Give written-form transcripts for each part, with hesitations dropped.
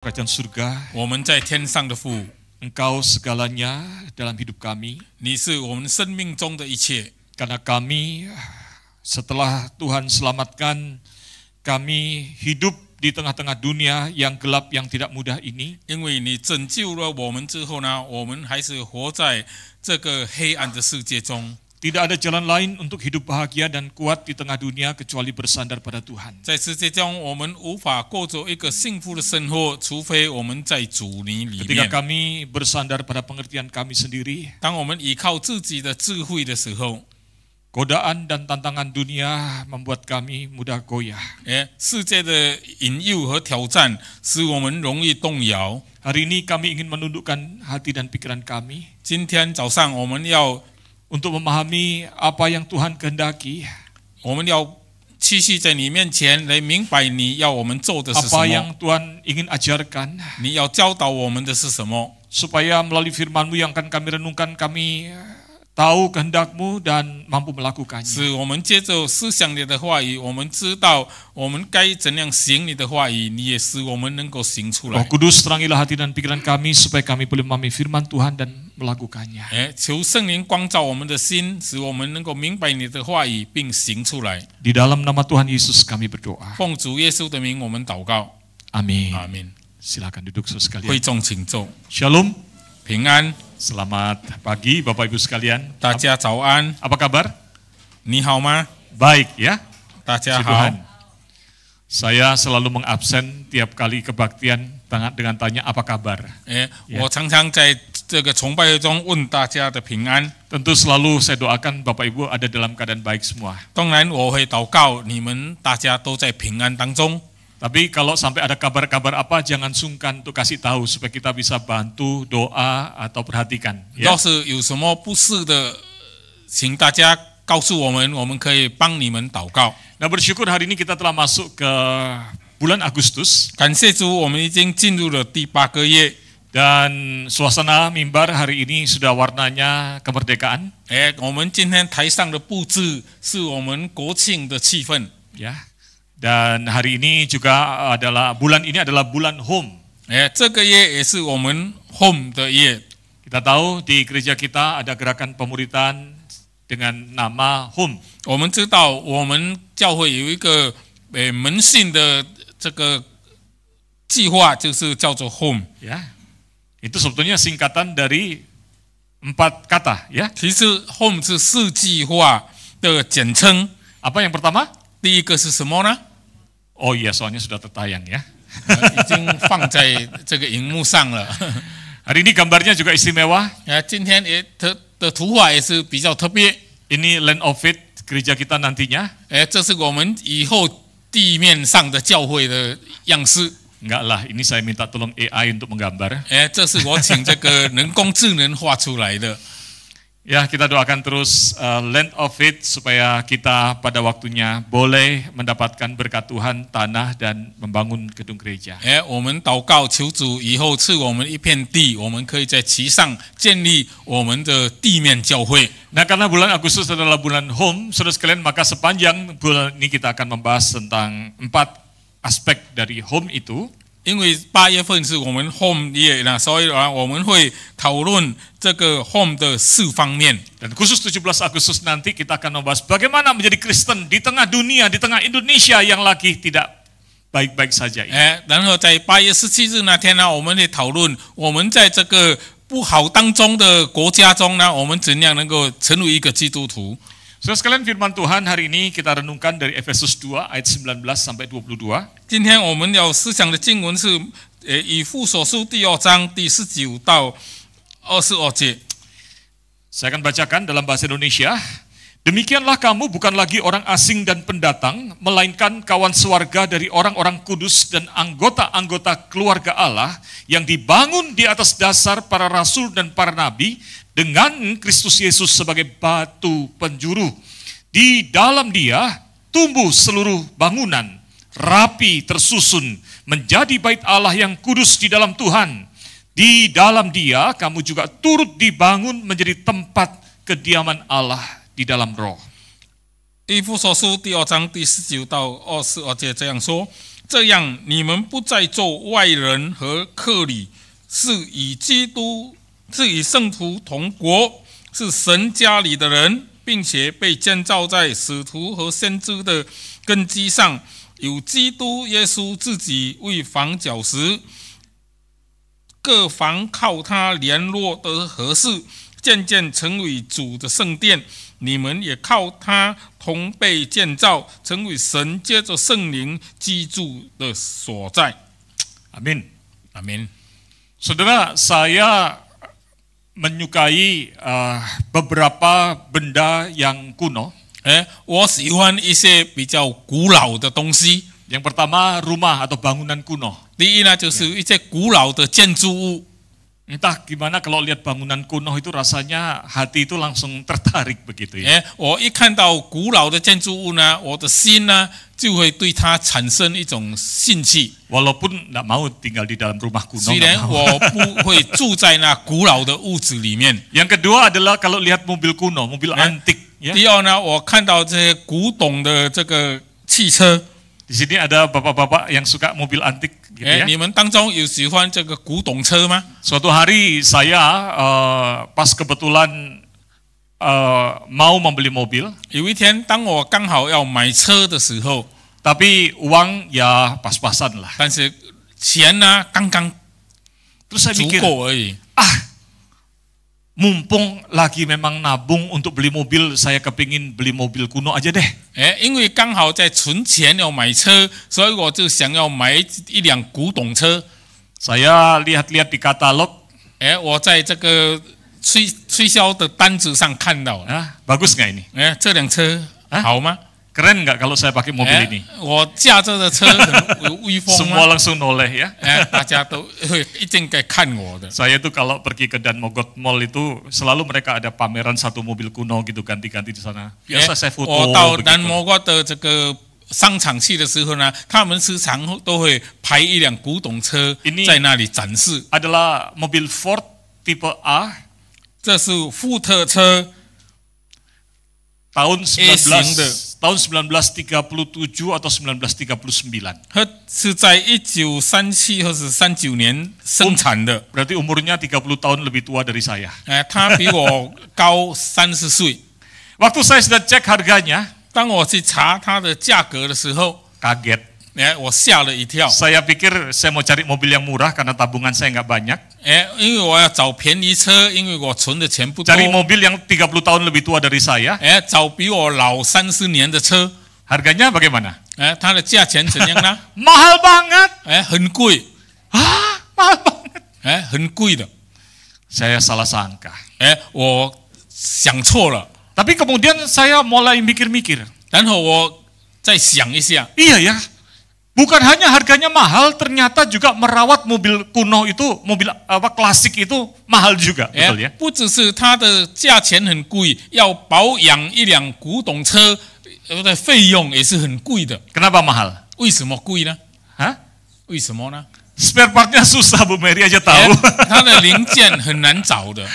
Kerajaan surga, 我们在天上的父， Engkau segalanya dalam hidup kami. 你是我们生命中的一切。 Karena kami setelah Tuhan selamatkan, kami hidup di tengah-tengah dunia yang gelap yang tidak mudah ini. 因为你拯救了我们之后呢，我们还是活在这个黑暗的世界中。 Tidak ada jalan lain untuk hidup bahagia dan kuat di tengah dunia kecuali bersandar pada Tuhan. 在世界中，我们无法过着一个幸福的生活，除非我们在主你里 Ketika 面。 kami bersandar pada pengertian kami sendiri, 当我们依靠自己的智慧的时候， godaan dan tantangan dunia membuat kami mudah goyah. 世界的引诱和挑战使我们容易动摇。 Hari ini kami ingin menundukkan hati dan pikiran kami 今天早上我们要 untuk memahami apa yang Tuhan kehendaki, 我们要继续在你面前来明白你要我们做的是什 apa 么， yang Tuhan ingin ajarkan, 你要教导我们的是什么， supaya melalui firman-Mu yang akan kami renungkan, kami tahu kehendak-Mu dan mampu melakukannya. 使我们接着思想你的话语，我们知道我们该怎样行你的话语，你也使我们能够行出 Roh 来。 Kudus, terangilah hati dan pikiran kami supaya kami boleh memahami firman Tuhan dan melakukannya. 求圣灵光照我们的心，使我们能够明白你的话语，并行出来。 Di dalam nama Tuhan Yesus kami berdoa. 奉主耶稣的名，我们祷告。 Amin. 阿门。 Silakan duduk saudara 会 sekalian. 众请坐， Shalom. 平安， Selamat pagi Bapak Ibu sekalian. 大家早安， Apa kabar? 你好吗？ Baik ya. 大家 Puji 好 Tuhan.。Saya selalu mengabsen tiap kali kebaktian dengan tanya apa kabar. 我常常在这个崇拜会中问大家的平安。 Tentu selalu saya doakan Bapak Ibu ada dalam keadaan baik semua. 当然，我会祷告你们大家都在平安当中。 Tapi kalau sampai ada kabar-kabar apa, jangan sungkan untuk kasih tahu supaya kita bisa bantu doa atau perhatikan. 要是有什么不是的，请大家告诉我们，我们可以帮你们祷告。 Nah, bersyukur hari ini kita telah masuk ke bulan Agustus 感谢主，我们已经进入了第8个月。 dan suasana mimbar hari ini sudah warnanya kemerdekaan. 我们今天台上的布置是我们国庆的气氛。 Ya. Dan hari ini juga bulan ini adalah bulan Home. 这个月也是我们 Home 的月。 Kita tahu di gereja kita ada gerakan pemuritan dengan nama Home. 我们知道，我们教会有一个门信的这个计划，就是叫做 Home。 Ya. Itu sebetulnya singkatan dari 4 kata, ya. 其实 Home 是4计划的简称。 Apa yang pertama? 第一个是什么呢？ Oh iya, soalnya sudah tertayang ya. 已经放在这个荧幕上了。 Hari ini gambarnya juga istimewa. 今天的图画也是比较特别。 Ini Land of Faith gereja kita nantinya. 这是我们以后地面上的教会的样式。 Enggak lah, ini saya minta tolong AI untuk menggambar. 这是我请这个人工智能画出来的。 Ya, kita doakan terus Land of Faith supaya kita pada waktunya boleh mendapatkan berkat Tuhan, tanah dan membangun gedung gereja. 我们祷告求主以后赐我们一片地，我们可以在其上建立我们的地面教会。 Nah, karena bulan Agustus adalah bulan Home, saudara sekalian, maka sepanjang bulan ini kita akan membahas tentang 4 aspek dari Home itu. 因为8月份是我们 Home 月呢，所以我们会讨论这个 Home 的4方面。 Dan khusus 17 Agustus nanti kita akan membahas bagaimana menjadi Kristen di tengah dunia, di tengah Indonesia yang lagi tidak baik-baik saja. 然后在8月17日那天呢，我们会讨论我们在这个不好当中的国家中呢，我们怎样能够成为一个基督徒。 Saudara sekalian, firman Tuhan hari ini kita renungkan dari Efesus 2 ayat 19 sampai 22. 今天我们要思想的经文是以弗所书第2章第19到22节。 Saya akan bacakan dalam bahasa Indonesia. Demikianlah kamu bukan lagi orang asing dan pendatang, melainkan kawan sewarga dari orang-orang kudus dan anggota-anggota keluarga Allah yang dibangun di atas dasar para rasul dan para nabi dengan Kristus Yesus sebagai batu penjuru. Di dalam Dia tumbuh seluruh bangunan, rapi tersusun, menjadi bait Allah yang kudus di dalam Tuhan. Di dalam Dia kamu juga turut dibangun menjadi tempat kediaman Allah di dalam roh. 以弗所书第2章第19到22节这样说：这样你们不再做外人和客旅，是与圣徒同国，是神家里的人，并且被建造在使徒和先知的根基上，有基督耶稣自己为房角石，各房靠他联络得合适，渐渐成为主的圣殿。你们也靠他同被建造，成为神借着圣灵居住的所在。 Amin. Amin. Saudara, saya menyukai beberapa benda yang kuno. 我喜欢一些比较古老的东西。 Yang pertama, rumah atau bangunan kuno. 第一呢，就是一些古老的建筑物。 Entah gimana kalau lihat bangunan kuno itu rasanya hati itu langsung tertarik begitu ya. 我一看到古老的建筑物呢，我的心呢就会对它产生一种兴趣。 Walaupun nggak mau tinggal di dalam rumah kuno. 虽然我不会住在那古老的屋子里面。 Yang kedua adalah kalau lihat mobil kuno, mobil antik. Ya. 第二呢，我看到这些古董的这个汽车。 Di sini ada bapak-bapak yang suka mobil antik gitu ya. 你们当中有喜欢这个古董车吗？ Suatu hari saya pas kebetulan mau membeli mobil. 有一天，当我刚好要买车的时候， Tapi uang ya pas-pasan lah. 但是钱呢刚刚 Terus saya 足 mikir, 够而已。 mumpung lagi memang nabung untuk beli mobil, saya kepingin beli mobil kuno aja deh. 因为刚好在存钱要买车，所以我就想要买一辆古董车。 Saya lihat-lihat di katalog. 我在这个推销的单子上看到了。 Bagus nggak ini? 这辆车好吗？ Keren nggak kalau saya pakai mobil ini? 我驾着的车很有威风 Semua 吗？ langsung noleh ya. 大家都会一定该看我的。 Saya tuh kalau pergi ke Dan Mogot Mall itu selalu mereka ada pameran satu mobil kuno gitu ganti-ganti di sana. Biasa saya foto 我到 begitu. 南摩国的这个商场去的时候呢，他们时常都会排一辆古董车在那里展示。 Adalah mobil Ford tipe A. 这是福特车。 tahun 1937 atau 1939. 它是在1937或是39年生产的。 Berarti umurnya 30 tahun lebih tua dari saya. 他比我高30岁。 Waktu saya sudah cek harganya, 当我去查它的价格的时候， kaget. 我吓了一跳。 Saya pikir saya mau cari mobil yang murah karena tabungan saya nggak banyak. 因为我要找便宜车，因为我存的钱不多。 Cari mobil yang 30 tahun lebih tua dari saya. 找比我老30年的车。 Harganya bagaimana? 它的价钱怎样呢？ Mahal banget. 很贵。 mahal banget. 很贵的。 Saya salah sangka. 我想错了。 Tapi kemudian saya mulai mikir-mikir. 然后我再想一下。 Iya ya. Bukan hanya harganya mahal, ternyata juga merawat mobil kuno itu, mobil klasik itu mahal juga, betul ya? 不只是它的价钱很贵，要保养一辆古董车的费用也是很贵的。 Kenapa mahal? 为什么贵呢？ Hah? 为什么呢？ Spare partnya susah, Bu Mary aja tahu. 它的零件很难找的。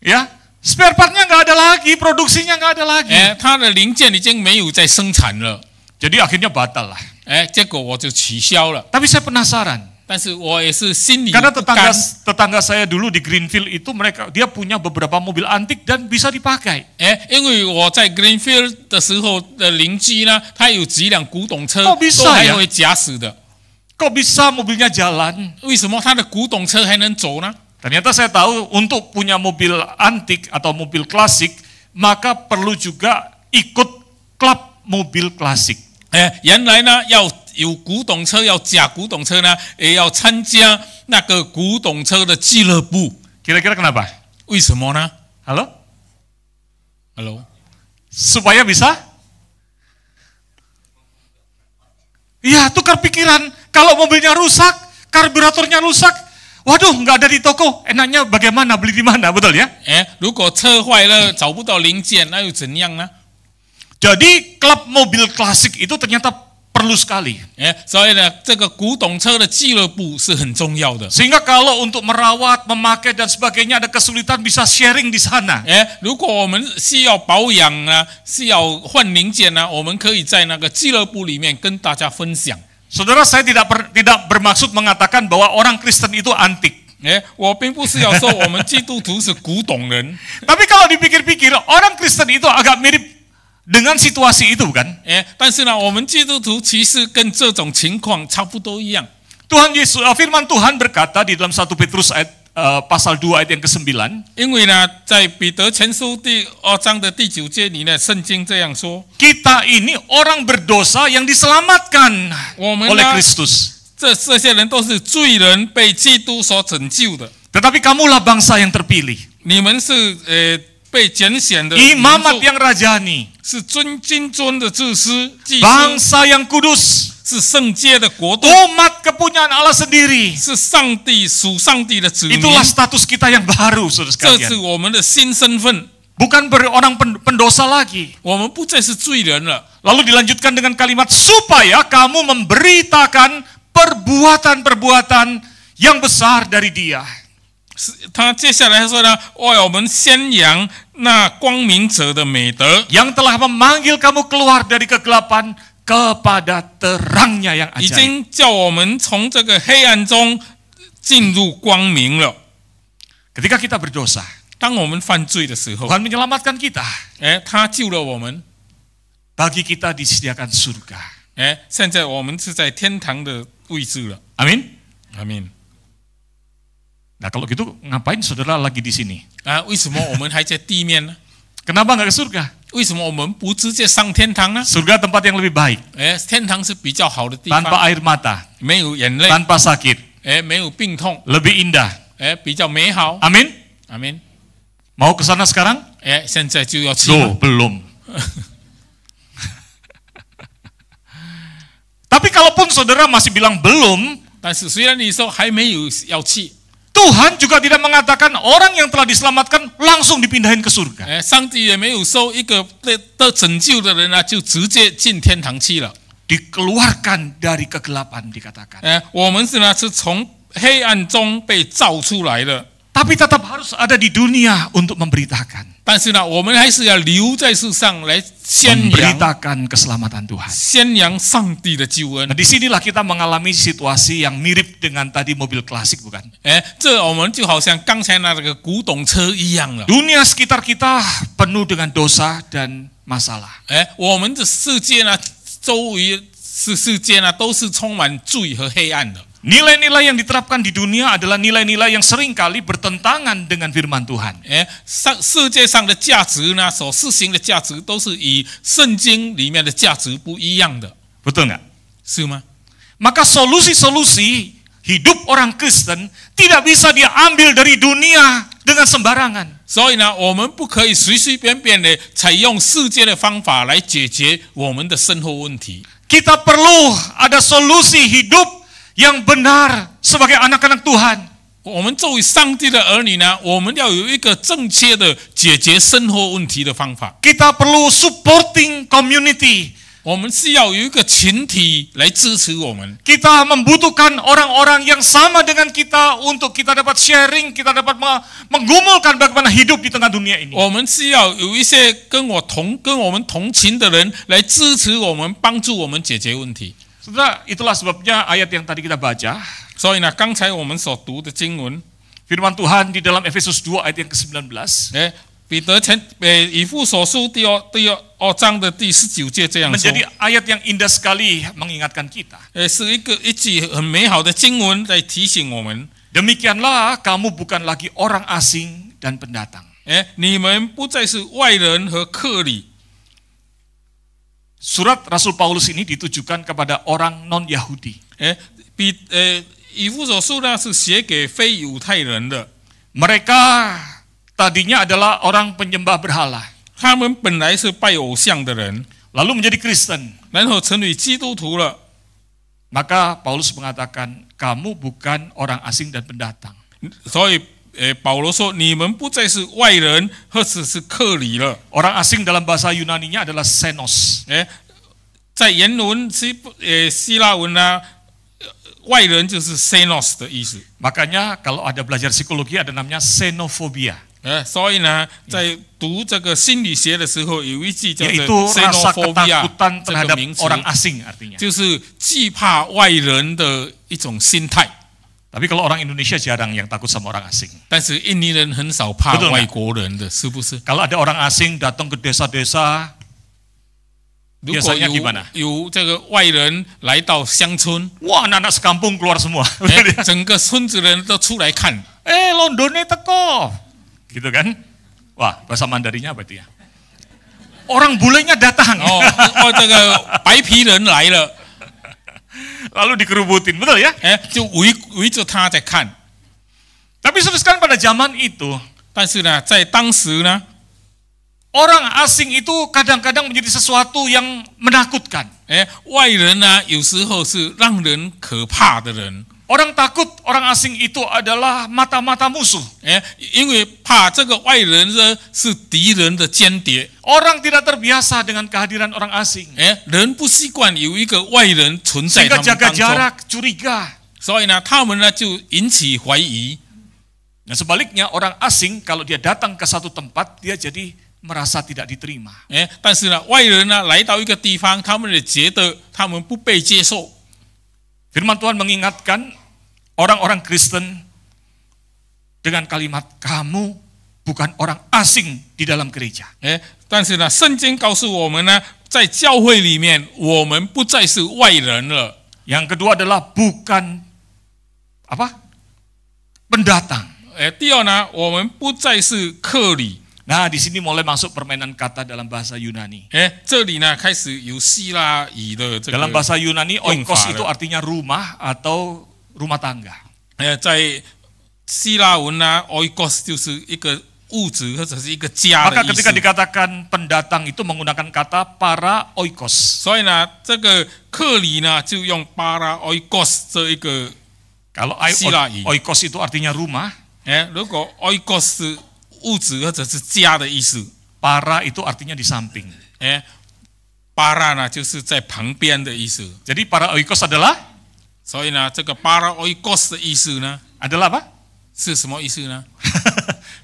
Ya, spare partnya nggak ada lagi, produksinya nggak ada lagi. 它的零件已经没有在生产了。 Jadi akhirnya batal lah. 结果我就取消了。 Tapi saya penasaran. 但是我也是心里 Karena 不甘。 tetangga saya dulu di Greenfield itu dia punya beberapa mobil antik dan bisa dipakai. 因为我在 Greenfield 的时候的邻居呢，他有几辆古董车， Kok bisa 都还 ya? 会假死的。 Kok bisa mobilnya jalan? 为什么他的古董车还能走呢？ Ternyata saya tahu untuk punya mobil antik atau mobil klasik, maka perlu juga ikut klub mobil klasik. 原来呢要有古董车，要假古董车呢，也要参加那个古董车的俱乐部。 Kira-kira kenapa? 为什么呢 Halo? ？Hello， Supaya bisa? Iya, tukar pikiran. Kalau mobilnya rusak, karburatornya rusak, waduh, nggak ada di toko. Enaknya bagaimana? Beli di mana? Betul ya? 如果车坏了找不到零件，那又怎样呢？ Jadi klub mobil klasik itu ternyata perlu sekali. 所以呢，这个古董车的俱乐部是很重要的。 Sehingga kalau untuk merawat, memakai dan sebagainya ada kesulitan bisa sharing di sana. 如果我们需要保养呢，需要换零件呢，我们可以在那个俱乐部里面跟大家分享。Saudara, saya tidak bermaksud mengatakan bahwa orang Kristen itu antik. 我并不是要说我们基督徒是古董人， Tapi kalau dipikir-pikir, orang Kristen itu agak mirip dengan situasi itu, bukan? 但是呢，我们基督徒其实跟这种情况差不多一样。 Tuhan Yesus, firman Tuhan berkata di dalam 1 Petrus pasal 2 ayat yang ke-9. 因为呢，在彼得前书第2章的第9节里呢，圣经这样说： Kita ini orang berdosa yang diselamatkan 我们 oleh 呢， Kristus. 这些人都是罪人，被基督所拯救的。 Tetapi kamulah bangsa yang terpilih. 你们是被拣选的， Imamat yang rajani. 是君尊的祭司，祭司 Bangsa yang kudus. 是圣洁的国度， Umat kepunyaan Allah sendiri. 是上帝属上帝的子民。 Itulah status kita yang baru, saudara 这是 sekalian. 我们的新身份， Bukan orang pendosa lagi. 我们不再是罪人了。 Lalu dilanjutkan dengan kalimat supaya kamu memberitakan perbuatan-perbuatan yang besar dari Dia. 他接下来说呢，为我们宣扬那光明者的美德， Yang telah memanggil kamu keluar dari kegelapan kepada terangnya yang 已 ajaib. 经叫我们从这个黑暗中进入光明了。 Ketika kita berdosa, 当我们犯罪的时候， Tuhan menyelamatkan kita. 他救了我们， Bagi kita disediakan surga. 现在我们是在天堂的位置了。 Amin. 阿门。 Nah kalau gitu ngapain saudara lagi di sini? 为什么我们还在地面呢？ Kenapa nggak ke surga? 为什么我们不直接上天堂呢？ Surga tempat yang lebih baik. 天堂是比较好的地 Tanpa 方， air mata. 没有眼泪， Tanpa sakit. 没有病痛， Lebih indah. 比较美好。 Amin. 阿门。 Mau ke sana sekarang? 现在就要去吗？ Loh, belum. Tapi kalaupun saudara masih bilang belum, 但是虽然你说还没有要去， Tuhan juga tidak mengatakan orang yang telah diselamatkan langsung dipindahin ke surga. 上帝也没有说一个得拯救的人就直接进天堂去了。 Dikeluarkan dari kegelapan dikatakan. 我们是从黑暗中被造出来的， Tapi tetap harus ada di dunia untuk memberitakan. 但是呢，我们还是要留在世上来宣扬 Memberitakan keselamatan Tuhan. 宣扬上帝的救恩 Nah,。disinilah kita mengalami situasi yang mirip dengan tadi mobil klasik, bukan? 这我们就好像刚才那个古董车一样了。 Dunia sekitar kita penuh dengan dosa dan masalah. 我们的世界呢，周围世界呢，都是充满罪和黑暗的。 Nilai-nilai yang diterapkan di dunia adalah nilai-nilai yang seringkali bertentangan dengan firman Tuhan. 世界上的价值呢，所施行的价值都是与圣经里面的价值不一样的， Betul nggak? 是吗？ Maka solusi-solusi hidup orang Kristen tidak bisa dia ambil dari dunia dengan sembarangan. 所以呢，我们不可以随随便便的采用世界的方法来解决我们的生活问题。 Kita perlu ada solusi hidup yang benar sebagai anak-anak Tuhan. 我们作为上帝的儿女呢，我们要有一个正确的解决生活问题的方法。 Kita perlu supporting community. 我们是要有一个群体来支持我们。 Kita membutuhkan orang-orang yang sama dengan kita untuk kita dapat sharing, kita dapat menggumulkan bagaimana hidup di tengah dunia ini. 我们是要有一些跟我们同情的人来支持我们，帮助我们解决问题。 Saudara, itulah sebabnya ayat yang tadi kita baca. 所以呢，刚才我们所读的经文， Firman Tuhan di dalam Efesus 2 ayat yang ke-19. 彼得以弗所书第二章的第19节这样说， Menjadi ayat yang indah sekali mengingatkan kita. 是一句很美好的经文来提醒我们。 Demikianlah kamu bukan lagi orang asing dan pendatang. 你们不再是外人和客旅。 Surat Rasul Paulus ini ditujukan kepada orang non-Yahudi. 以弗所书呢是写给非犹太人的， Mereka tadinya adalah orang penyembah berhala, 他们本来是拜偶像的人， lalu menjadi Kristen. 然后成为基督徒了。 Maka Paulus mengatakan, kamu bukan orang asing dan pendatang. 所以保罗说，你们不再是外人或者是客旅了。 Orang asing dalam bahasa Yunani-nya adalah xenos. 在原文希腊文呢，外人就是 xenos 的意思。 Makanya kalau ada belajar psikologi ada namanya xenophobia. 所以呢，在读这个心理学的时候，有一句叫做 yaitu rasa xenophobia ketakutan 这个 terhadap 名词， orang asing artinya. 就是惧怕外人的一种心态。 Tapi kalau orang Indonesia jarang yang takut sama orang asing. 但是印尼人很少怕 Betul nggak? 外国人的，是不是？ Kalau ada orang asing datang ke desa-desa, 如果 biasanya gimana? 有这个外人来到乡村， wah anak-anak sekampung keluar semua. 整个村子的人都出来看， Londonnya teko. Gitu kan? Wah, bahasa Mandarinnya apa itu ya? Orang bulenya datang. 这个白皮人来了， Lalu dikerubutin, betul ya? 就围着他在看。 Tapi sekarang pada zaman itu, 但是呢，在当时呢， orang asing itu kadang-kadang menjadi sesuatu yang menakutkan. 外人呢，有时候是让人可怕的人。 Orang takut orang asing itu adalah mata-mata musuh. 因为怕这个外人呢是敌人的间谍。 Orang tidak terbiasa dengan kehadiran orang asing. 人不习惯有一个外人存在 Sehingga 他们 jaga 当中， jarak, curiga. 所以呢，他们呢就引起怀疑。 Nah sebaliknya orang asing kalau dia datang ke satu tempat dia jadi merasa tidak diterima. 但是呢，外人呢来到一个地方，他们也觉得他们不被接受。 Firman Tuhan mengingatkan orang-orang Kristen dengan kalimat kamu bukan orang asing di dalam gereja. 但是呢，圣经告诉我们呢，在教会里面，我们不再是外人了。 Yang kedua adalah bukan pendatang. 第二呢，我们不再是客旅。 Nah, di sini mulai masuk permainan kata dalam bahasa Yunani. 这里呢开始有希腊语的这个 Dalam bahasa Yunani, 用法 oikos itu 了。 artinya rumah atau rumah tangga. 在希腊文呢 ，oikos 就是一个物质或者是一个家 Maka 的意 ketika 思。 dikatakan pendatang itu menggunakan kata para oikos. 所以呢，这个客旅呢就用 para oikos 这一个。 Kalau oikos itu artinya rumah, 如果 oikos 是物质或者是家的意思， para itu artinya di samping. para 呢就是在旁边的意思。 Jadi para oikos adalah 所以呢，这个 para oikos 的意思呢 adalah apa? 是什么意思呢？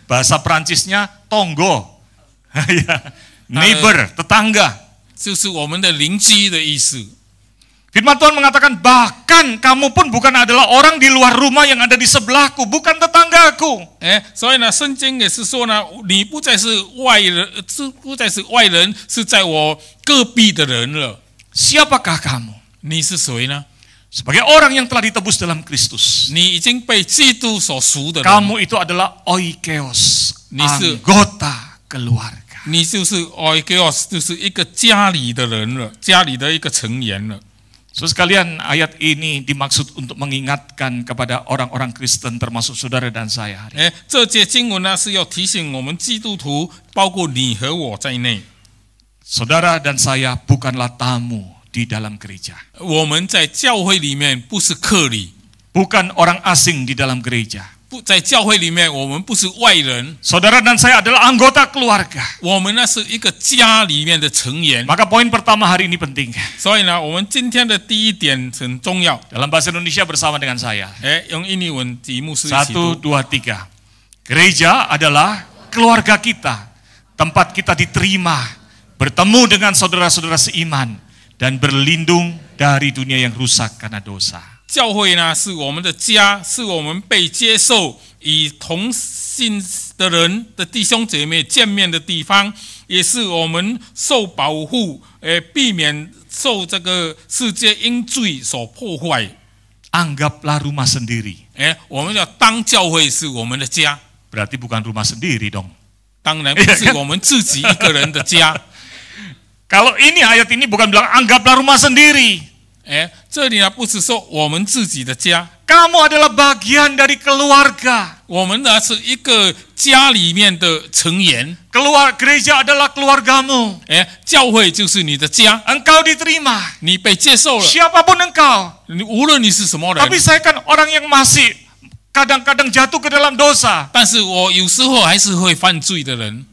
Bahasa Perancisnya tonggo. Neighbor, tetangga. 就是我们的邻居的意思。 Firman Tuhan mengatakan bahkan kamu pun bukan adalah orang di luar rumah yang ada di sebelahku, bukan tetanggaku. 所以呢，圣经也是说呢，你不再是外人，不再是外人，是在我隔壁的人了。 Siapakah kamu? 你是谁呢？ Sebagai orang yang telah ditebus dalam Kristus. 你已经被基督所赎的人， Kamu itu adalah oikeos, 你是 anggota keluarga. 你就是 oikos，就是一个家里的人了，家里的一个成员了。 Saudara sekalian, ayat ini dimaksud untuk mengingatkan kepada orang-orang Kristen termasuk saudara dan saya. 这节经文呢是要提醒我们基督徒，包括你和我在内， Saudara dan saya bukanlah tamu di dalam gereja. 我们在教会里面不是客旅， Bukan orang asing di dalam gereja. 不在教会里面我们不是外人， Saudara dan saya adalah anggota keluarga. 我们呢是一个家里面的成员。 Maka poin pertama hari ini penting. 所以呢，我们今天的第一点很重要。 Dalam bahasa Indonesia bersama dengan saya. 用印尼文题目是 1, 2, 3. Gereja adalah keluarga kita. Tempat kita diterima, bertemu dengan saudara-saudara seiman, dan berlindung dari dunia yang rusak karena dosa. 教会呢是我们的家，是我们被接受与同信的人的弟兄姐妹见面的地方，也是我们受保护，避免受这个世界因罪所破坏。 Anggaplah rumah sendiri. 我们要当教会是我们的家， Berarti bukan rumah sendiri dong. 当然不是我们自己一个人的家。 Kalau ini ayat ini bukan bilang anggaplah rumah sendiri. 这里呢不是说我们自己的家， Kamu adalah bagian dari keluarga. 我们呢是一个家里面的成员。 Gereja adalah keluargamu. 教会就是你的家， Engkau diterima. 你被接受了。 Siapapun engkau. 无论你是什么人， Tapi saya kan orang yang masih kadang-kadang jatuh ke dalam dosa. 但是我有时候还是会犯罪的人。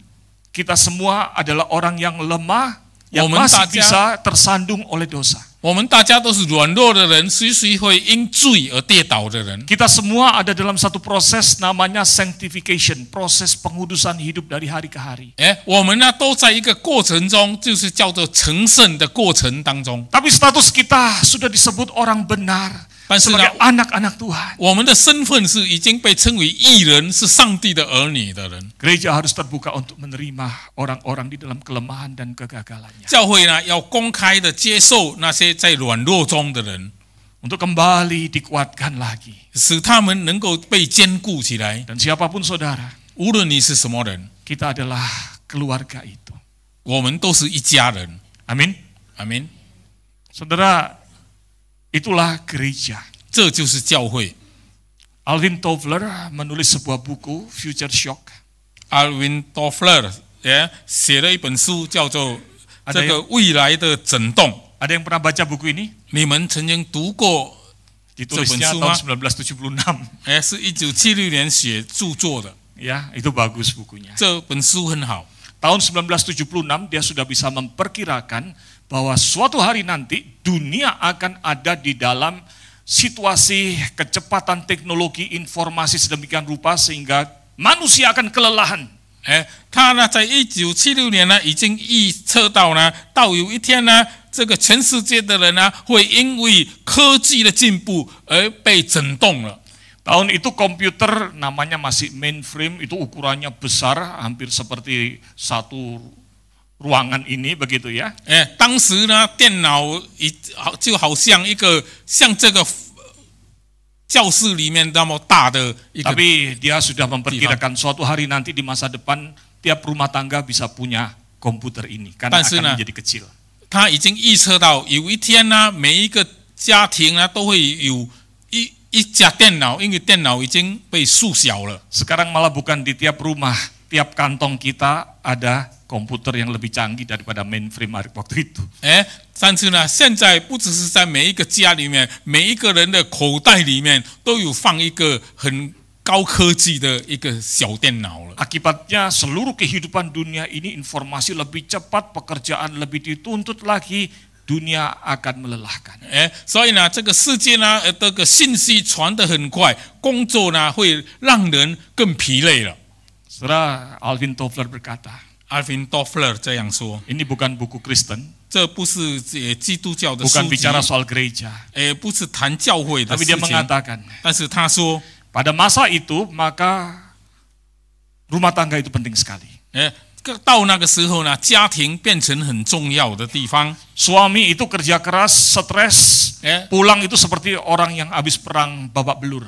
Kita semua adalah orang yang lemah, yang 我们大家 masih bisa tersandung oleh dosa. 我们大家都是软弱的人，随时会因罪而跌倒的人。 Kita semua ada dalam satu proses namanya sanctification, proses pengudusan hidup dari hari ke hari. 我们呢都在一个过程中，就是叫做成圣的过程当中。 Tapi status kita sudah disebut orang benar, 但是呢， sebagai anak-anak Tuhan. 我们的身份是已经被称为义人，是上帝的儿女的人。 Gereja harus terbuka untuk menerima orang-orang di dalam kelemahan dan kegagalannya. 教会呢要公开的接受那些在软弱中的人， Untuk kembali dikuatkan lagi. 使他们能够被坚固起来。 Dan siapapun saudara, 无论你是什么人， kita adalah keluarga itu. 我们都是一家人。 Amin. 阿门。 Saudara, itulah gereja. 这就是教会。 Alvin Toffler menulis sebuah buku, Future Shock. Alvin Toffler 写了一本书，叫做《这个未来的震动》。 Ada yang pernah baca buku ini? 你们曾经读过？ Ditulisnya tahun 1976. 是1976年著作的。 Ya, itu bagus bukunya. 这本书很好。 Tahun 1976 dia sudah bisa memperkirakan bahwa suatu hari nanti dunia akan ada di dalam situasi kecepatan teknologi informasi sedemikian rupa sehingga manusia akan kelelahan. 他呢在1976年呢已经预测到呢，到有一天呢，这个全世界的人呢会因为科技的进步而被震动了。 Tahun itu komputer namanya masih mainframe, itu ukurannya besar, hampir seperti satu ruangan ini begitu ya. 当时呢电脑就好像一个像这个教室里面那么大的一个。 Tapi dia sudah memperkirakan suatu hari nanti di masa depan tiap rumah tangga bisa punya komputer ini karena akan menjadi kecil. 他已经预测到有一天呢，每一个家庭呢都会有一家电脑，因为电脑已经被缩小了。 Sekarang malah bukan di tiap rumah, tiap kantong kita ada komputer yang lebih canggih daripada mainframe waktu itu. 但是呢，现在不只是在每一个家里面，每一个人的口袋里面都有放一个很高科技的一个小电脑了。 Akibatnya seluruh kehidupan dunia ini informasi lebih cepat, pekerjaan lebih dituntut lagi, dunia akan melelahkan. 所以呢，这个世界呢，这个信息传得很快，工作呢会让人更疲累了。 Saudara, Alvin Toffler berkata, Alvin Toffler 这样说， ini bukan buku Kristen, 这不是基督教的书 bukan 籍， bicara soal gereja, 不是谈教会的 tapi 事 dia 情。 mengatakan, 但是他说， pada masa itu maka rumah tangga itu penting sekali. 到那个时候呢，家庭变成很重要的地方。 Suami itu kerja keras, stres, pulang itu seperti orang yang habis perang babak belur.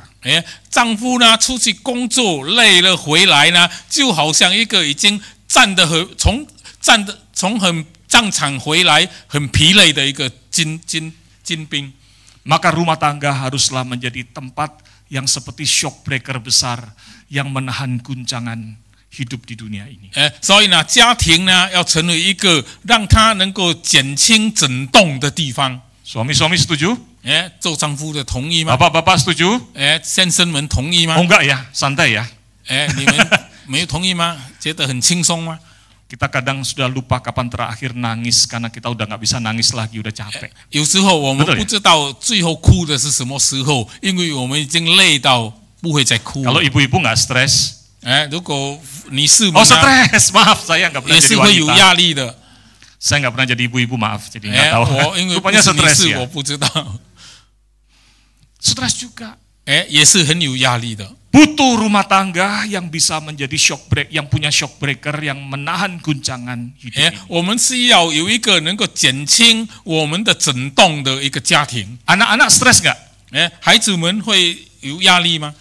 丈夫呢出去工作累了回来呢，就好像一个已经从战场回来很疲累的一个精兵。 Maka rumah tangga haruslah menjadi tempat yang seperti shock breaker besar yang menahan guncangan hidup di dunia ini. 所以呢，家庭呢要成为一个让他能够减轻震动的地方。 Suami-suami setuju? 做丈夫的同意吗？ Bapak-bapak setuju? 先生们同意吗？ Oh enggak ya, santai ya. 你们没有同意吗？觉得很轻松吗？ Kita kadang sudah lupa kapan terakhir nangis karena kita udah nggak bisa nangis lagi, udah capek. 有时候我们不知道最后哭的是什么时候，因为我们已经累到不会再哭。 Kalau ibu-ibu nggak stres? 如果你是 Oh stres, maaf saya nggak pernah 也 jadi 是会有 wanita. 压力的。 Saya nggak pernah jadi ibu-ibu, maaf, jadi nggak tahu. 我因为不 Rupanya 是你 stres 是 ya. 我不知道。 Stres juga. 也是很有压力的。 Butuh rumah tangga yang bisa menjadi shock break, yang punya shock breaker, yang menahan guncangan hidup ini. 我们是要有一个能够减轻我们的震动的一个家庭。 Anak-anak stres nggak? 孩子们会有压力吗？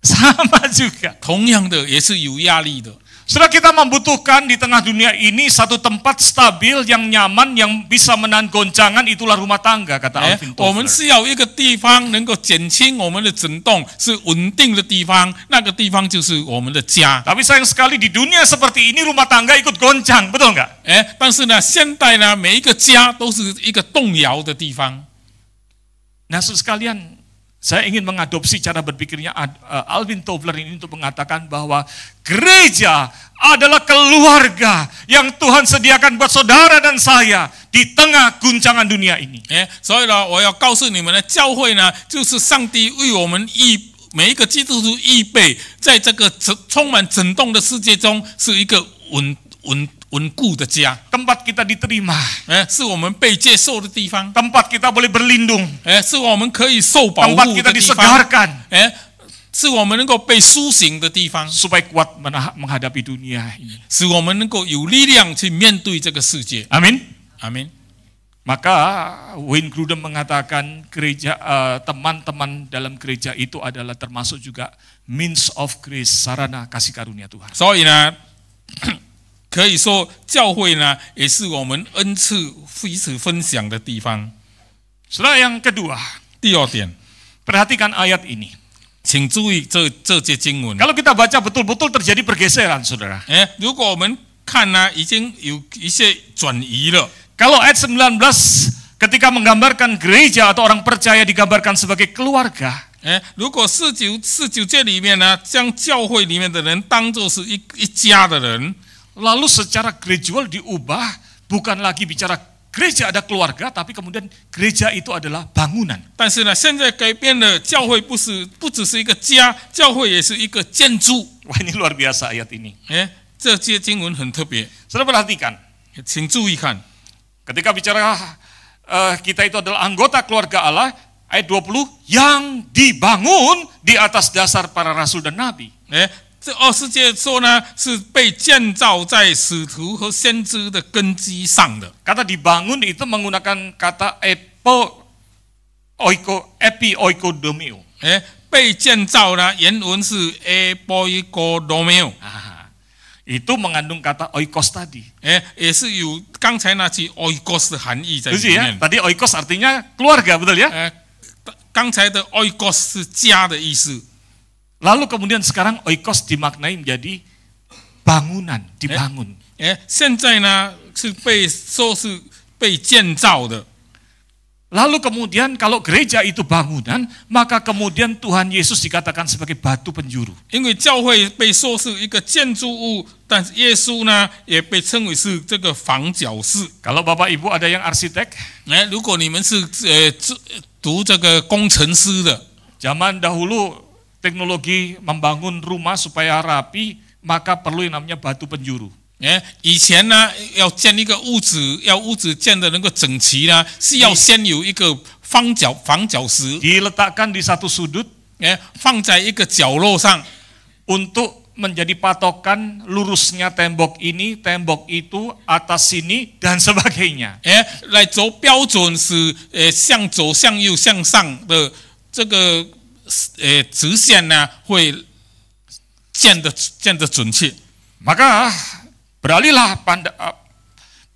Sama juga. 同样的也是有压力的。 Saudara, kita membutuhkan di tengah dunia ini satu tempat stabil yang nyaman yang bisa menahan goncangan, itulah rumah tangga, kata Alvin 我们 Toffler. 是要一个地方能够减轻我们的震动，是稳定的地方，那个地方就是我们的家。 Tapi sayang sekali di dunia seperti ini rumah tangga ikut goncang, betul nggak? 但是呢，现代呢，每一个家都是一个动摇的地方。 Nah, saudara sekalian, Saya ingin mengadopsi cara berpikirnya Alvin Toffler ini untuk mengatakan bahwa gereja adalah keluarga yang Tuhan sediakan buat saudara dan saya di tengah guncangan dunia ini. 所以呢，我要告诉你们呢，教会呢，就是上帝为我们每一个基督徒预备，在这个充满震动的世界中，是一个稳固的家。 Tempat kita diterima. 是我们被接受的地方。 Tempat kita boleh berlindung. 是我们可以受保护 Tempat 的 kita 地方。 disegarkan. 是我们能够被苏醒的地方。 Supaya kuat menghadapi dunia ini. 使我们能够有力量去面对这个世界。 Amin. Amin. Maka Wayne Grudem mengatakan gereja teman-teman dalam gereja itu adalah termasuk juga means of grace, sarana kasih karunia Tuhan. 所以呢，可以说教会呢，也是我们恩赐彼此分享的地方。 Saudara, yang kedua, 第二点， perhatikan ayat ini. 请注意这节经文。 Kalau kita baca betul-betul terjadi pergeseran, saudara. 如果我们看呢，已经有一些转移了。 Kalau ayat 19 ketika menggambarkan gereja atau orang percaya digambarkan sebagai keluarga. 如果49节里面呢，将教会里面的人当作是一家的人， Lalu secara gradual diubah, bukan lagi bicara gereja ada keluarga, tapi kemudian gereja itu adalah bangunan. 但是呢，现在改变了，教会不只是一个家，教会也是一个建筑。 Wah, ini luar biasa ayat ini. 这节经文很特别， Saudara perhatikan, 请注意看。 ketika bicara kita itu adalah anggota keluarga Allah, ayat 20 yang dibangun di atas dasar para rasul dan nabi. 这20节说呢，是被建造在使徒和先知的根基上的。 Kata dibangun itu menggunakan kata epioikodomio. 被建造呢，原文是 epioikodomio， itu mengandung kata oikos tadi. 也是有刚才那句 oikos 的含义在里 Betul ya? 面。 Tadi oikos artinya keluarga, betul ya? 刚才的 oikos 是家的意思。 Lalu kemudian sekarang oikos dimaknai menjadi bangunan, dibangun. 现在呢是说是被建造的。 Lalu kemudian kalau gereja itu bangunan, maka kemudian Tuhan Yesus dikatakan sebagai batu penjuru. 因为教会被说是一个建筑物，但是耶稣呢也被称为是这个房角石。 Kalau Bapak Ibu ada yang arsitek, 如果你们是读这个工程师的， zaman dahulu teknologi membangun rumah supaya rapi, maka perlu yang namanya batu penjuru. 以前呢要建一个屋子，要屋子建的能够整齐呢，是要先有一个房角石， diletakkan di satu sudut, 放在一个角落上， untuk menjadi patokan lurusnya tembok ini, tembok itu, atas sini dan sebagainya. 来走标准是向左、向右、向上的这个直线呢，会建得准确。 Maka beralihlah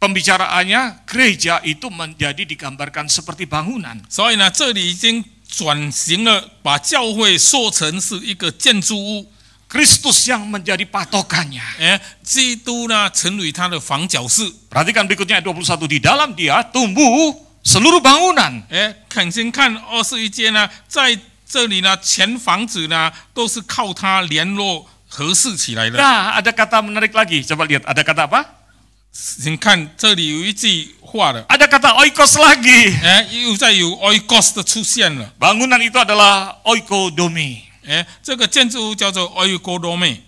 pembicaraannya, gereja itu menjadi digambarkan seperti bangunan. 所以呢，这里已经转型了，把教会说成是一个建筑物。 Kristus yang menjadi patokannya. 基督呢成为他的房角石。 Perhatikan berikutnya ayat 21, di dalam dia tumbuh seluruh bangunan. 先看21节呢，在这里呢，全房子呢都是靠它联络合适起来的。 Nah, ada kata menarik lagi. Coba lihat, ada kata apa? 请看这里有一句话的， Ada kata oikos lagi. 又再有 oikos 的出现了。 Bangunan itu adalah oikodomi. 这个建筑物叫做 oikodomi，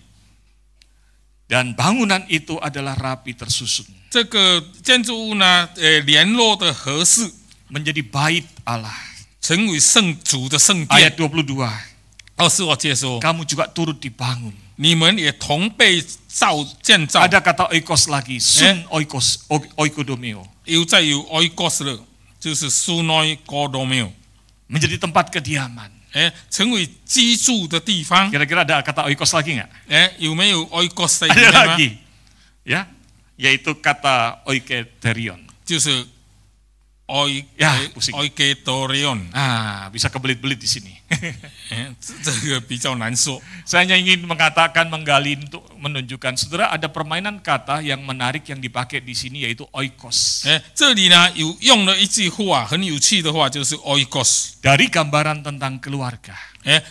Dan bangunan itu adalah rapi tersusun. 这个建筑物呢，联络的合适， Menjadi bait Allah. 成为圣主的圣 Ayat 殿。 22. 22节说， Kamu juga turut dibangun. 你们也同被建造。 Ada kata oikos lagi. Sun oikos, oikodomio. 又再有 oikos 了，就是 sunoi kodomio， Menjadi tempat kediaman. 成为居住的地方。 Kira-kira ada kata oikos lagi nggak? 有没有 oikos 在里 Ada 面吗？ lagi. Ya, yaitu kata oiketerion. 就是 pusing. oiketorion. Bisa kebelit-belit di sini. 这个比较难说。 Saya hanya ingin mengatakan, menggali untuk menunjukkan, saudara, ada permainan kata yang menarik yang dipakai di sini yaitu oikos. 这里呢有用了一句话，很有趣的话，就是 oikos， Dari gambaran tentang keluarga.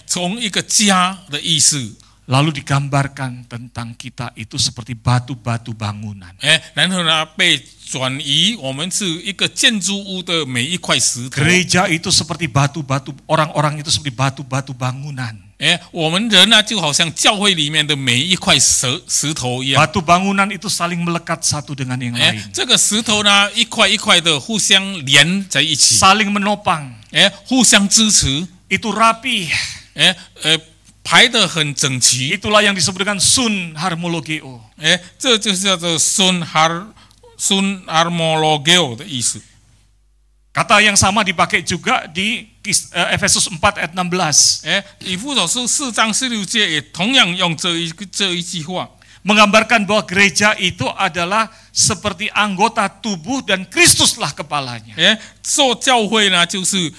从一个家的意思。 Lalu digambarkan tentang kita itu seperti batu-batu bangunan. 然后呢被转移，我们是一个建筑物的每一块石头。 Gereja itu seperti batu-batu, orang-orang itu seperti batu-batu bangunan. 我们人呢就好像教会里面的每一块石头一样。 Batu bangunan itu saling melekat satu dengan yang lain. 这个石头呢一块一块的互相连在一起， Saling menopang. 互相支持。 Itu rapi. 排得很整齐。 Itulah yang disebut dengan sun harmologeo. 这就是叫做 sun harmologeo 的意思。 Kata yang sama dipakai juga di Efesus 4 ayat 16. 以弗所书4章16节也同样用这一句话， Menggambarkan bahwa gereja itu adalah seperti anggota tubuh dan Kristuslah kepalanya. 做教会呢就是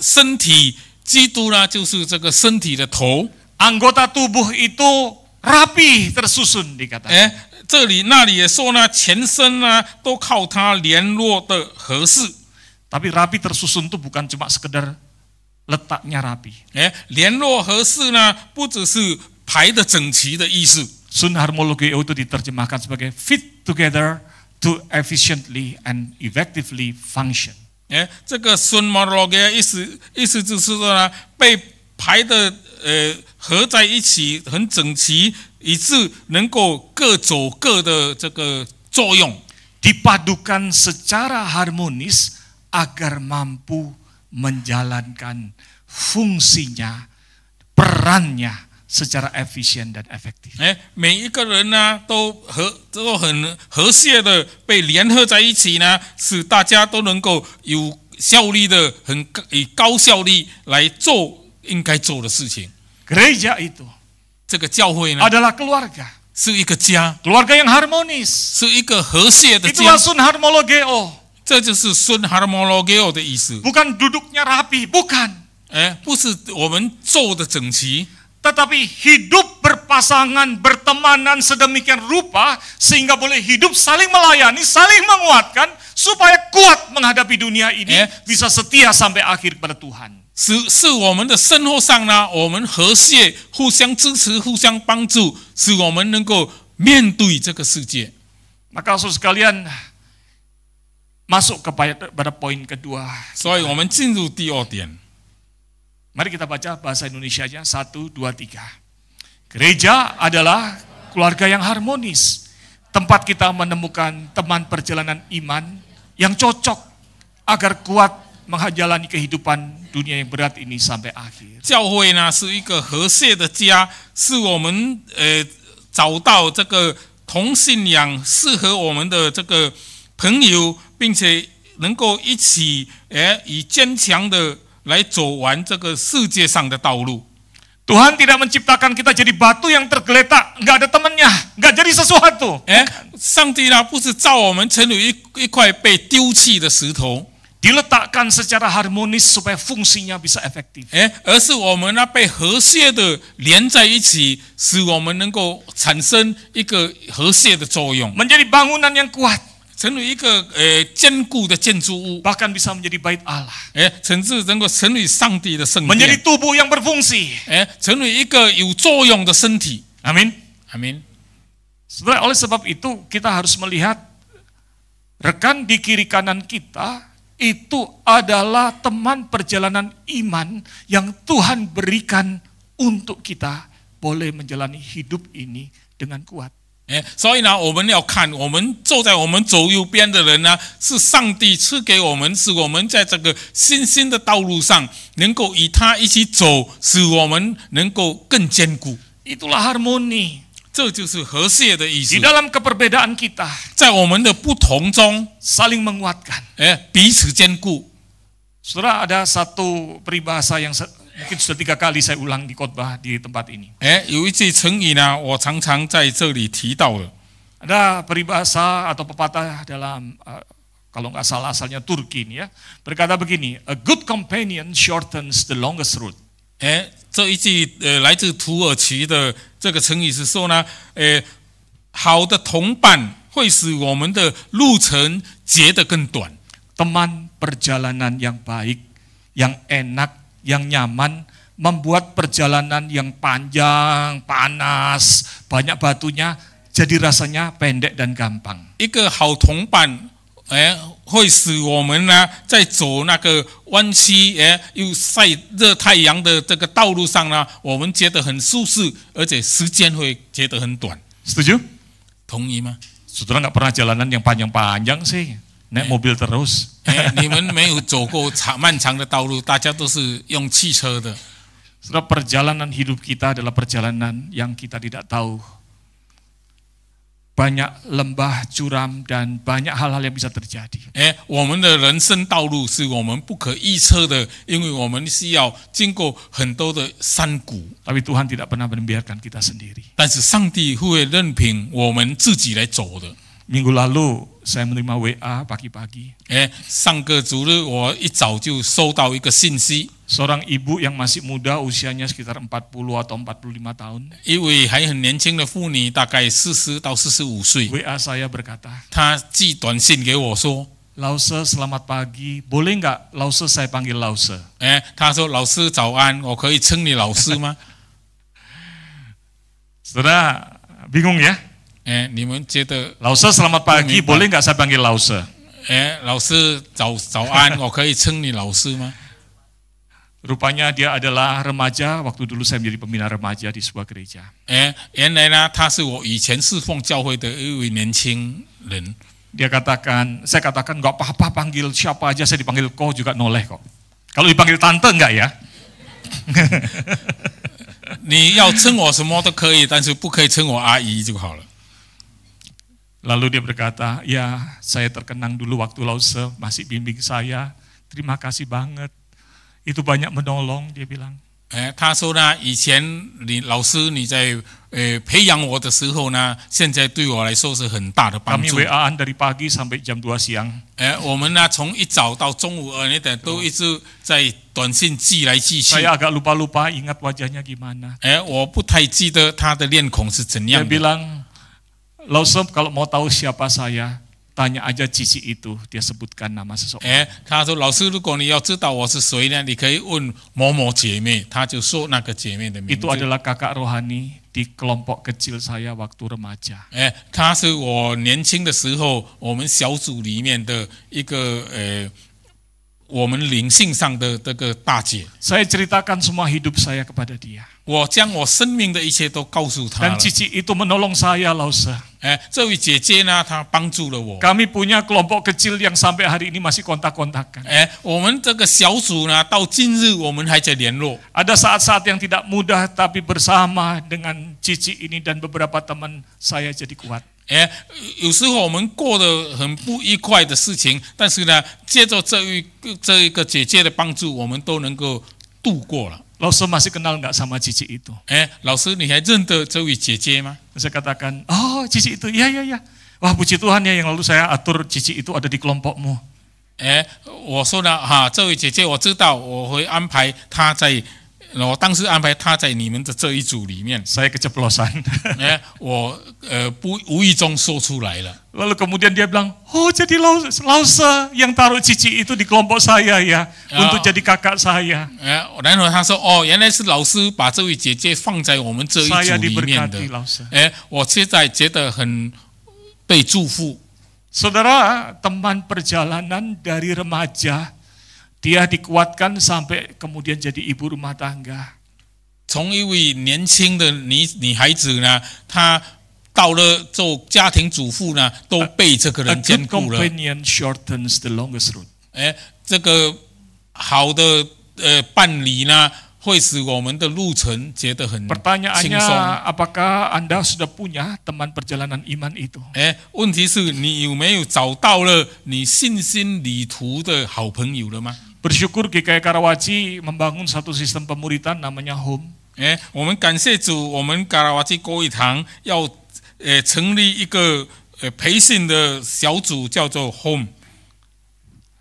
身体，基督呢就是这个身体的头。 Anggota tubuh itu rapi tersusun dikatakan. 这里那里也说呢，全身呢都靠它联络的合适。 Tapi rapi tersusun itu bukan cuma sekedar letaknya rapi. 联络合适呢，不只是排得整齐的意思。 Sun harmologeo itu diterjemahkan sebagai fit together to efficiently and effectively function. 这个 sun harmologeo 意思就是说呢，被排的合在一起，很整齐，以致能够各走各的这个作用。 Dipadukan secara harmonis agar mampu menjalankan fungsinya, perannya secara efisien dan efektif. 每一个人呢都很和谐的被联合在一起呢，使大家都能够有效率的以高效率来做应该做的事情。 Gereja itu 这个教会呢 adalah keluarga. 是一个家， Keluarga yang harmonis. 是一个和谐的 Itulah 家， sun harmologeo. 这就是 sun harmologeo 的意思。 Bukan duduknya rapi, bukan. 不是我们做的整齐。 Tetapi hidup berpasangan, bertemanan sedemikian rupa sehingga boleh hidup saling melayani, saling menguatkan supaya kuat menghadapi dunia ini, bisa setia sampai akhir kepada Tuhan. 是我们的生活上呢，我们和谐，互相支持，互相帮助，使我们能够面对这个世界。 Maka saudara sekalian, masuk kepada poin kedua. 所以我们进入第二点。 Mari kita baca bahasa Indonesianya 1, 2, 3. Gereja adalah keluarga yang harmonis. Tempat kita menemukan teman perjalanan iman yang cocok agar kuat menjalani kehidupan dunia yang berat ini sampai akhir. 教会呢是一个和谐的家，是我们找到这个同信仰适合我们的这个朋友，并且能够一起以坚强的 来走完这个世界上的道路。 Tuhan tidak menciptakan kita jadi batu yang tergeletak, nggak ada temannya, nggak jadi sesuatu. 上帝呢不是造我们成为一块被丢弃的石头， Diletakkan secara harmonis supaya fungsinya bisa efektif. 而是我们呢被和谐的连在一起，使我们能够产生一个和谐的作用， Menjadi bangunan yang kuat. 成为一个坚固的建筑物， Bahkan bisa menjadi bait Allah. 甚至能够成为上帝的圣 Menjadi 殿， tubuh yang berfungsi. 成为一个有作用的身体。 Amin. 阿明。 Saudara, oleh sebab itu kita harus melihat rekan di kiri kanan kita itu adalah teman perjalanan iman yang Tuhan berikan untuk kita boleh menjalani hidup ini dengan kuat. 所以呢，我们要看，我们坐在我们左右边的人呢，是上帝赐给我们，使我们在这个新兴的道路上，能够与他一起走，使我们能够更坚固。 Itulah harmoni. 这就是和谐的意思 Di。dalam keperbedaan kita 在我们的不同中， saling menguatkan. 彼此坚固。 Saudara, ada satu peribahasa yang mungkin sudah 3 kali saya ulang di khotbah di tempat ini. 有一句成语呢，我常常在这里提到了。 Ada peribahasa atau pepatah dalam kalau nggak salah asalnya Turki ini ya, berkata begini, a good companion shortens the longest road. 这一句来自土耳其的这个成语是说呢，好的同伴会使我们的路程结得更短。 Teman perjalanan yang baik, yang enak, yang nyaman, membuat perjalanan yang panjang, panas, banyak batunya, jadi rasanya pendek dan gampang. 一个好同伴，会使我们呢在走那个弯曲，又晒热太阳的这个道路上呢，我们觉得很舒适，而且时间会觉得很短。 Setuju? 同意吗？ Saudara nggak pernah jalanan yang panjang-panjang sih, naik mobil terus. 你们没有走过漫长的道路，大家都是用汽车的。 Saudara, perjalanan hidup kita adalah perjalanan yang kita tidak tahu. Banyak lembah, curam, dan banyak hal-hal yang bisa terjadi. 我们的人生道路是我们不可预测的，因为我们需要经过很多的山谷。 Tapi Tuhan tidak pernah membiarkan kita sendiri. 但是上帝会任凭我们自己来走的。 Minggu lalu saya menerima WA pagi-pagi. 上个主日我一早就收到一个信息， Seorang ibu yang masih muda, usianya sekitar 40 atau 45 tahun. 一位还很年轻的妇女，大概40到45岁， WA saya berkata, 她寄短信给我说， Lause selamat pagi, boleh nggak Lause saya panggil Lause? 她说老师早安，我可以称你老师吗？ Saudara bingung ya? 你们觉得 Lause selamat pagi, boleh nggak saya panggil Lause? 老师早安，我可以称你老师吗？ Rupanya dia adalah remaja, waktu dulu saya menjadi pembina remaja di sebuah gereja. 原来呢，他是我以前侍奉教会的一位年轻人。 Dia katakan, saya katakan nggak apa-apa panggil siapa aja, saya dipanggil kau juga noleh kok. Kalau dipanggil tante enggak ya? 你要称我什么都可以，但是不可以称我阿姨就好了。 Lalu dia berkata, ya saya terkenang dulu waktu Lause masih bimbing saya, terima kasih banget. Itu banyak menolong, dia bilang. 他说呢，以前老师你在培养我的时候呢，现在对我来说是很大的帮 Kami 助。 WA-an dari pagi sampai jam 2 siang. 我们呢从一早到中午2点都一直在短信寄来寄去。 Saya agak lupa-lupa ingat wajahnya gimana. 我不太记得他的脸孔是怎 Dia 样的。 bilang, Lause kalau mau tahu siapa saya, tanya aja Cici itu, dia sebutkan nama seseorang. 他说老师，如果你要知道我是谁呢，你可以问某某姐妹，他就说那个姐妹的名字。 Itu adalah kakak rohani di kelompok kecil saya waktu remaja. 他是我年轻的时候我们小组里面的一个我们灵性上的这个大姐。 Saya ceritakan semua hidup saya kepada dia. 我将我生命的一切都告诉她 Dan 了。 Cici itu menolong saya, Lause. 这位姐姐呢，她帮助了我。 Kami punya kelompok kecil yang sampai hari ini masih kontak-kontakan. 我们这个小组呢，到今日我们还在联络。 Ada saat-saat yang tidak mudah, tapi bersama dengan Cici ini dan beberapa teman saya jadi kuat. 有时候我们过得很不愉快的事情，但是呢，借着这一个姐姐的帮助，我们都能够度过了。 Lause masih kenal nggak sama Cici itu? 老师，你还认得这位姐姐吗？ Saya katakan, oh Cici itu, iya. Wah puji Tuhan ya, yang lalu saya atur Cici itu ada di kelompokmu. 我说呢，这位姐姐我知道，我会安排她在，我当时安排她在你们的这一组里面。 Saya keceplosan. 我无意中说出来了。 Lalu kemudian dia bilang, oh jadi Lause yang taruh Cici itu di kelompok saya ya, untuk jadi kakak saya. 然后他说，原来是老师把这位姐姐放在我们这一 Saya 组里面的 diberkati,。Lause. 我现在觉得很被祝福。 Saudara, teman perjalanan dari remaja, dia dikuatkan sampai kemudian jadi ibu rumah tangga. 从一位年轻的女孩子呢，她到了做家庭主妇呢，都被这个 A 人兼 good 顾了。 companion shortens the longest road. 这个好的伴侣呢，会使我们的路程觉得很轻 Pertanyaannya, 松。 apakah Anda sudah punya teman perjalanan iman itu? 问题是你有没有找到了你信心旅途的好朋友了吗？ Bersyukur GKI Karawaci membangun satu sistem pemuritan namanya Home. 我们感谢主，我们嘎拉瓦基国语堂要成立一个培训的小组，叫做 Home。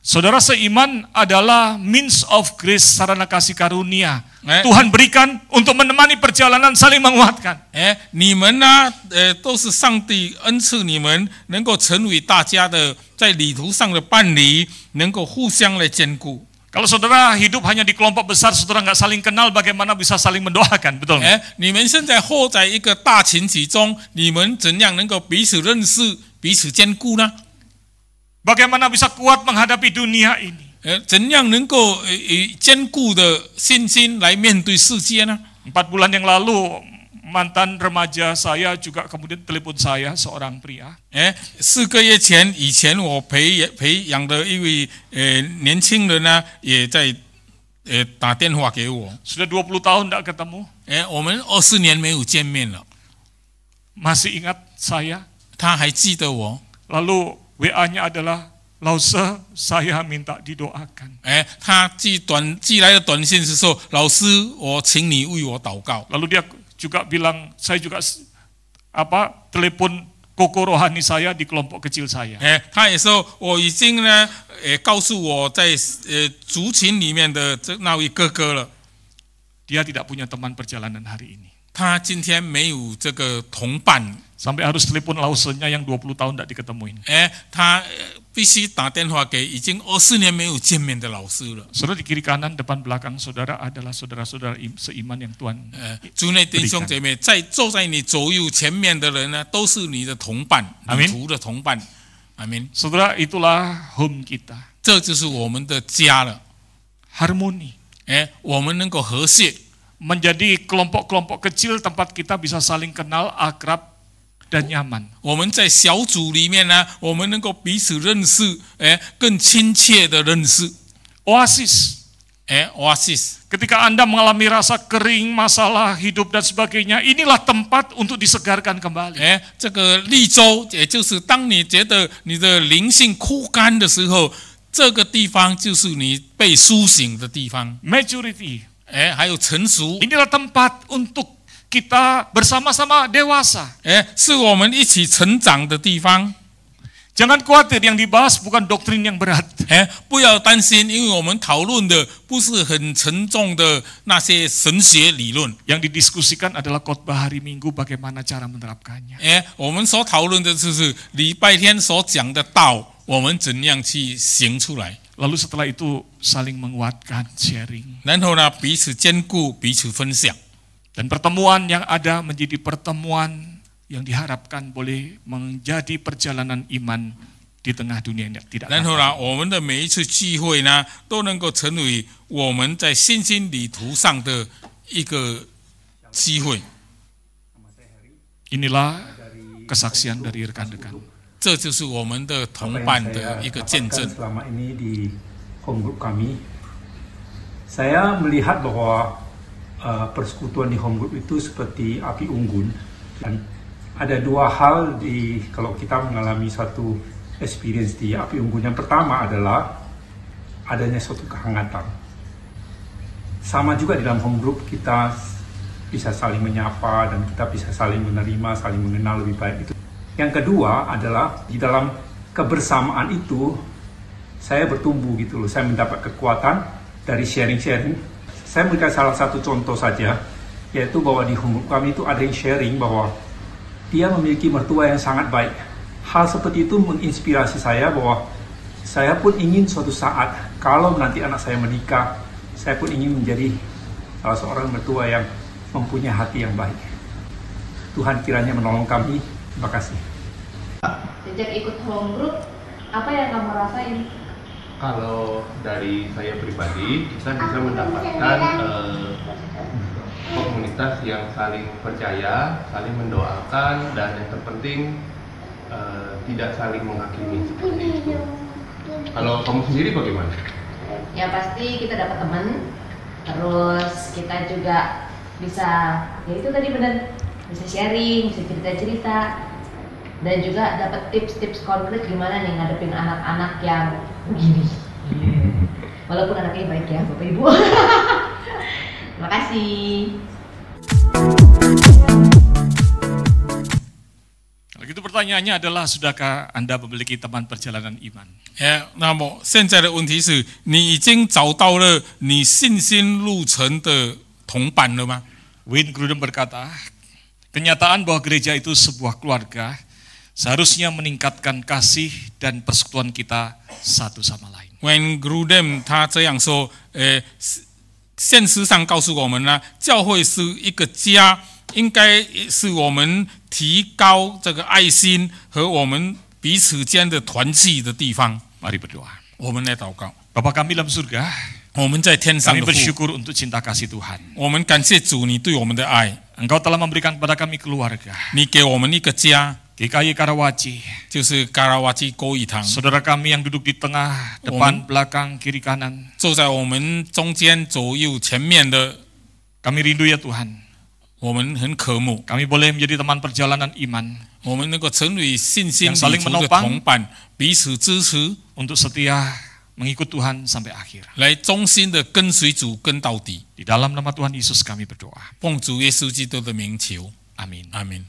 Saudara seiman adalah means of grace, sarana kasih karunia. Tuhan berikan untuk menemani perjalanan saling menguatkan. 你们呢，都是上帝恩赐你们，能够成为大家的在旅途上的伴侣，能够互相来兼顾。 Kalau saudara hidup hanya di kelompok besar, saudara nggak saling kenal, bagaimana bisa saling mendoakan, betul? 你们现在活在一个大群体中，你们怎样能够彼此认识、彼此兼顾呢？ Bagaimana bisa kuat menghadapi dunia ini? 怎样能够以坚固的信心来面对世界呢？ 4 bulan yang lalu, mantan remaja saya juga kemudian telepon saya, seorang pria. 4个月前，以前我培养的一位年轻人呢，也在打电话给我。 Sudah 20 tahun tidak ketemu. 我们20年没有见面了， Masih ingat saya. 他还记得我。 Lalu WA-nya adalah, Lause, saya minta didoakan. 他寄来的短信是说，老师，我请你为我祷告。 Lalu dia juga bilang, saya juga telepon koko rohani saya di kelompok kecil saya. 他也说，我已经呢，告诉我在族群里面的那位哥哥了。 Dia tidak punya teman perjalanan hari ini. 他今天没有这个同伴， Sampai harus telepon Lausenya yang 20 tahun tidak diketemuin. 他必须打电话给已经20年没有见面的老师了。 Saudara di kiri kanan, depan belakang saudara adalah saudara-saudara seiman yang Tuhan 主内弟兄姐妹，坐在你左右前面的人呢，都是你的同伴，旅途的同伴。阿门。 Saudara, itulah home kita. 这就是我们的家了。 Harmoni. 我们能够和谐。 Menjadi kelompok-kelompok kecil tempat kita bisa saling kenal, akrab, dan nyaman. 我们在小组里面呢，我们能够彼此认识，更亲切的认识。 Oasis. Oasis. Ketika Anda mengalami rasa kering, masalah hidup dan sebagainya, inilah tempat untuk disegarkan kembali. 这个绿洲，也就是当你觉得你的灵性枯干的时候，这个地方就是你被苏醒的地方。 Maturity. 还有成熟。 Inilah tempat untuk kita bersama-sama dewasa. 是我们一起成长的地方。 Jangan khawatir, yang dibahas bukan doktrin yang berat. 不要担心，因为我们讨论的不是很沉重的那些神学理论。 Yang didiskusikan adalah khotbah hari Minggu, bagaimana cara menerapkannya. 我们所讨论的就是礼拜天所讲的道，我们怎样去行出来。 Lalu setelah itu saling menguatkan, sharing. 然后呢，彼此兼顾，彼此分享。 Dan pertemuan yang ada menjadi pertemuan yang diharapkan boleh menjadi perjalanan iman di tengah dunia yang tidak. 然后呢，我们的每一次聚会呢，都能够成为我们在信心旅途上的一个机会。 Inilah kesaksian dari rekan-rekan. 这就是我们的同伴的一个见证。 Selama ini di home group kami, saya melihat bahwa persekutuan di home group itu seperti api unggun. Dan ada dua hal kalau kita mengalami suatu experience di api unggun. Yang pertama adalah adanya suatu kehangatan. Sama juga di dalam home group kita bisa saling menyapa dan kita bisa saling menerima, saling mengenal lebih baik. Yang kedua adalah di dalam kebersamaan itu saya bertumbuh gitu loh. Saya mendapat kekuatan dari sharing-sharing. Saya memberikan salah satu contoh saja, yaitu bahwa di home group kami itu ada yang sharing bahwa dia memiliki mertua yang sangat baik. Hal seperti itu menginspirasi saya bahwa saya pun ingin suatu saat kalau nanti anak saya menikah, saya pun ingin menjadi salah seorang mertua yang mempunyai hati yang baik. Tuhan kiranya menolong kami. Terima kasih. Sejak ikut home group, apa yang kamu rasain? Kalau dari saya pribadi, kita bisa mendapatkan komunitas yang saling percaya, saling mendoakan, dan yang terpenting tidak saling menghakimi seperti itu. Kalau kamu sendiri bagaimana? Ya pasti kita dapat teman, terus kita juga bisa, ya itu tadi benar, bisa sharing, bisa cerita-cerita, dan juga dapat tips-tips konkret gimana nih ngadepin anak-anak yang begini. Walaupun anaknya baik ya, Bapak Ibu. Terima kasih. Kalau gitu pertanyaannya adalah, sudahkah Anda memiliki teman perjalanan iman? 那么现在的问题是你已经找到了你信心路程的同伴了吗？ Wayne Grudem berkata, kenyataan bahwa gereja itu sebuah keluarga seharusnya meningkatkan kasih dan persekutuan kita satu sama lain. Wayne Grudem 他这样说，现实上告诉我们呢，教会是一个家，应该是我们提高这个爱心和我们彼此间的团契的地方。 Mari berdoa. 我们来祷告。 Bapa kami dalam surga, 我们在天上 kami 的父， bersyukur untuk cinta kasih Tuhan. 我们感谢主你对我们的爱， Engkau telah memberikan kepada kami keluarga, 你给我们一个家， GKI Karawaci, 就是嘎拉瓦基公益堂， saudara kami yang duduk di tengah, depan, belakang, kiri, kanan. 坐在我们中间、左右、前面的， Kami rindu ya Tuhan, 我们很渴慕， kami boleh menjadi teman perjalanan iman 我们能够成为信心 yang 旅 saling 途的 menopang 同伴，彼此支持， untuk setia mengikut Tuhan sampai akhir. 来忠心的跟随主，跟到底。 Di dalam nama Tuhan Yesus kami berdoa. 奉主耶稣基督的名求， Amin. 阿门。